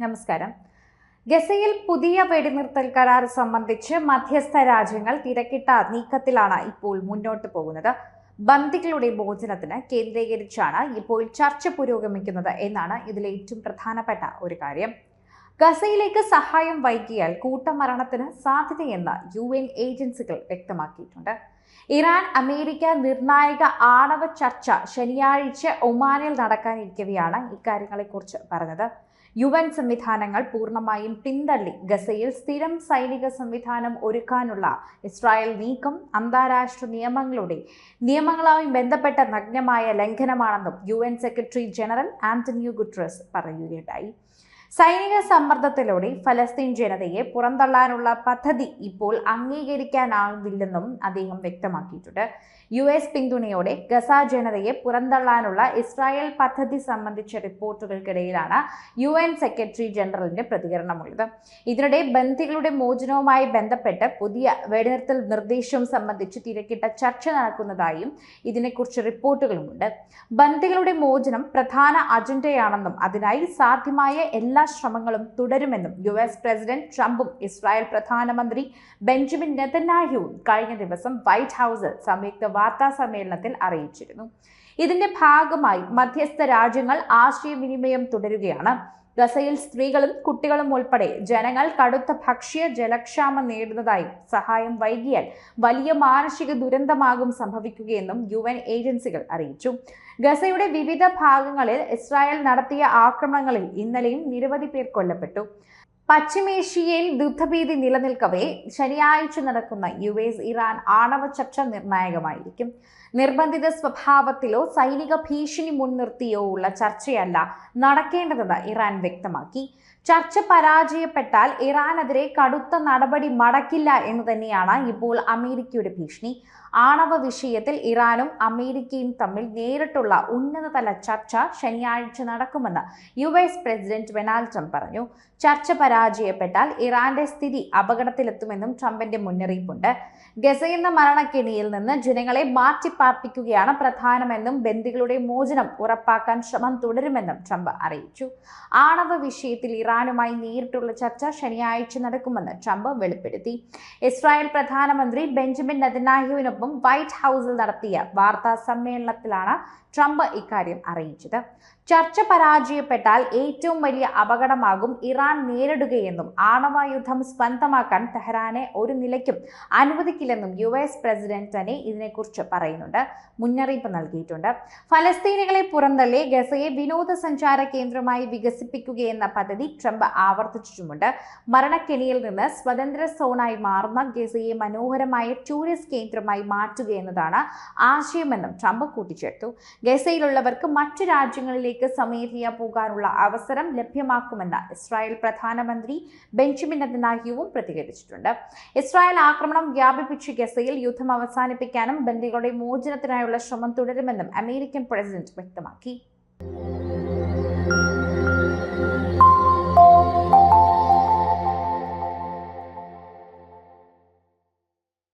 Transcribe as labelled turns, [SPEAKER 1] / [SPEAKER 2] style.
[SPEAKER 1] നമസ്കാരം. ഗസയിൽ പുതിയ വെടിനിർത്തൽ കരാർ സംബന്ധിച്ച് മധ്യസ്ഥ രാജ്യങ്ങൾ തിരക്കിട്ട നീക്കത്തിലാണ് ഇപ്പോൾ മുന്നോട്ട് പോകുന്നത്. ബന്ദികളുടെ മോചനത്തിന് കേന്ദ്രീകരിച്ചാണ് ഇപ്പോൾ ചർച്ച പുരോഗമിക്കുന്നത് എന്നാണ് ഇതിലെ ഏറ്റവും പ്രധാനപ്പെട്ട ഒരു കാര്യം. ഗസയിലേക്ക് സഹായം വൈകിയാൽ കൂട്ടമരണത്തിന് സാധ്യതയെന്ന് UN ഏജൻസികൾ വ്യക്തമാക്കിയിട്ടുണ്ട്. ഇറാൻ അമേരിക്ക നിർണായക ആണവ ചർച്ച ശനിയാഴ്ച ഒമാനിൽ നടക്കാനിരിക്കവെയാണ് ഇക്കാര്യങ്ങളെക്കുറിച്ച് പറഞ്ഞത്. UN സംവിധാനങ്ങൾ പൂർണ്ണമായും പിന്തള്ളി ഗസയിൽ സ്ഥിരം സൈനിക സംവിധാനം ഒരുക്കാനുള്ള ഇസ്രായേൽ നീക്കം അന്താരാഷ്ട്ര നിയമങ്ങളുമായി ബന്ധപ്പെട്ട നഗ്നമായ ലംഘനമാണെന്നും UN secretary general Antonio Guterres പറയുകയുണ്ടായി. സൈനിക സമ്മർദ്ദത്തിലൂടെ ഫലസ്തീൻ ജനതയെ പുറന്തള്ളാനുള്ള പദ്ധതി ഇപ്പോൾ അംഗീകരിക്കാനാവില്ലെന്നും അദ്ദേഹം വ്യക്തമാക്കിയിട്ടുണ്ട്. US പിന്തുണയോടെ ഗസ ജനതയെ പുറന്തള്ളാനുള്ള ഇസ്രായേൽ പദ്ധതി സംബന്ധിച്ച റിപ്പോർട്ടുകൾക്കിടയിലാണ് UN സെക്രട്ടറി ജനറലിന്റെ പ്രതികരണമുള്ളത്. ഇതിനിടെ ബന്ദികളുടെ മോചനവുമായി ബന്ധപ്പെട്ട് പുതിയ വെടിനിർത്തൽ നിർദ്ദേശം സംബന്ധിച്ച് തിരക്കിട്ട ചർച്ച നടക്കുന്നതായും ഇതിനെക്കുറിച്ച് റിപ്പോർട്ടുകളുമുണ്ട്. ബന്ദികളുടെ മോചനം പ്രധാന അജണ്ടയാണെന്നും അതിനായി സാധ്യമായ എല്ലാ ശ്രമങ്ങളും തുടരുമെന്നും US പ്രസിഡന്റ് ട്രംപും ഇസ്രായേൽ പ്രധാനമന്ത്രി ബെഞ്ചമിൻ നെതന്യാഹുവും കഴിഞ്ഞ ദിവസം വൈറ്റ് ഹൗസിൽ സംയുക്ത വാർത്താ സമ്മേളനത്തിൽ അറിയിച്ചിരുന്നു. ഇതിന്റെ ഭാഗമായി മധ്യസ്ഥ രാജ്യങ്ങൾ ആശയവിനിമയം തുടരുകയാണ്. ഗസയിൽ സ്ത്രീകളും കുട്ടികളും ഉൾപ്പെടെ ജനങ്ങൾ കടുത്ത ഭക്ഷ്യ ജലക്ഷാമം നേരിടുന്നതായും സഹായം വൈകിയാൽ വലിയ മാനസിക ദുരന്തമാകും സംഭവിക്കുകയെന്നും UN ഏജൻസികൾ അറിയിച്ചു. ഗസയുടെ വിവിധ ഭാഗങ്ങളിൽ ഇസ്രായേൽ നടത്തിയ ആക്രമണങ്ങളിൽ ഇന്നലെയും നിരവധി പേർ കൊല്ലപ്പെട്ടു. പശ്ചിമേഷ്യയിൽ യുദ്ധഭീതി നിലനിൽക്കവേ ശനിയാഴ്ച നടക്കുന്ന US ഇറാൻ ആണവ ചർച്ച നിർണായകമായിരിക്കും. നിർബന്ധിത സ്വഭാവത്തിലോ സൈനിക ഭീഷണി മുൻനിർത്തിയോ ഉള്ള ചർച്ചയല്ല നടക്കേണ്ടതെന്ന് ഇറാൻ വ്യക്തമാക്കി. ചർച്ച പരാജയപ്പെട്ടാൽ ഇറാനെതിരെ കടുത്ത നടപടി മടക്കില്ല എന്ന് തന്നെയാണ് ഇപ്പോൾ അമേരിക്കയുടെ ഭീഷണി. ആണവ വിഷയത്തിൽ ഇറാനും അമേരിക്കയും തമ്മിൽ നേരിട്ടുള്ള ഉന്നതതല ചർച്ച ശനിയാഴ്ച നടക്കുമെന്ന് US പ്രസിഡന്റ് ഡൊണാൾഡ് ട്രംപ് പറഞ്ഞു. ചർച്ച പരാജയപ്പെട്ടാൽ ഇറാന്റെ സ്ഥിതി അപകടത്തിലെത്തുമെന്നും ട്രംപിന്റെ മുന്നറിയിപ്പുണ്ട്. ഗസയെന്ന മരണക്കെണിയിൽ നിന്ന് ജനങ്ങളെ മാറ്റിപ്പാർപ്പിക്കുകയാണ് പ്രധാനമെന്നും ബന്ദികളുടെ മോചനം ഉറപ്പാക്കാൻ ശ്രമം തുടരുമെന്നും ട്രംപ് അറിയിച്ചു. ആണവ വിഷയത്തിൽ ഇറാനുമായി നേരിട്ടുള്ള ചർച്ച ശനിയാഴ്ച നടക്കുമെന്ന് ട്രംപ് വെളിപ്പെടുത്തി. ഇസ്രായേൽ പ്രധാനമന്ത്രി ബെഞ്ചമിൻ നെതന്യാഹുവിനൊപ്പം വൈറ്റ് ഹൗസിൽ നടത്തിയ വാർത്താ സമ്മേളനത്തിലാണ് ട്രംപ് ഇക്കാര്യം അറിയിച്ചത്. ചർച്ച പരാജയപ്പെട്ടാൽ ഏറ്റവും വലിയ അപകടമാകും ഇറാൻ നേരിടുകയെന്നും ആണവായുധം സ്വന്തമാക്കാൻ തെഹ്റാനെ ഒരു നിലയ്ക്കും അനുവദിക്കില്ലെന്നും US പ്രസിഡന്റ് തന്നെ ഇതിനെക്കുറിച്ച് മുന്നറിയിപ്പ് നൽകിയിട്ടുണ്ട്. ഫലസ്തീനികളെ പുറന്തള്ളി ഗസയെ വിനോദസഞ്ചാര കേന്ദ്രമായി വികസിപ്പിക്കുകയെന്ന പദ്ധതി ട്രംപ് ആവർത്തിച്ചിട്ടുമുണ്ട്. മരണക്കെണിയിൽ നിന്ന് സ്വതന്ത്ര സോണായി മാറുന്ന ഗസയെ മനോഹരമായ ടൂറിസ്റ്റ് കേന്ദ്രമായി മാറ്റുകയെന്നതാണ് ആശയമെന്നും ട്രംപ് കൂട്ടിച്ചേർത്തു. ഗസയിലുള്ളവർക്ക് മറ്റു രാജ്യങ്ങളിലേക്ക് സ്വമേധയാ പോകാനുള്ള അവസരം ലഭ്യമാക്കുമെന്ന് ഇസ്രായേൽ പ്രധാനമന്ത്രി ബെഞ്ചമിൻ നെതന്യാഹുവും പ്രതികരിച്ചിട്ടുണ്ട്. ഇസ്രായേൽ ആക്രമണം വ്യാപിപ്പിച്ച് ഗസയിൽ യുദ്ധം അവസാനിപ്പിക്കാനും ബന്ദികളുടെ മോചനത്തിനായുള്ള ശ്രമം തുടരുമെന്നും അമേരിക്കൻ പ്രസിഡന്റ് വ്യക്തമാക്കി.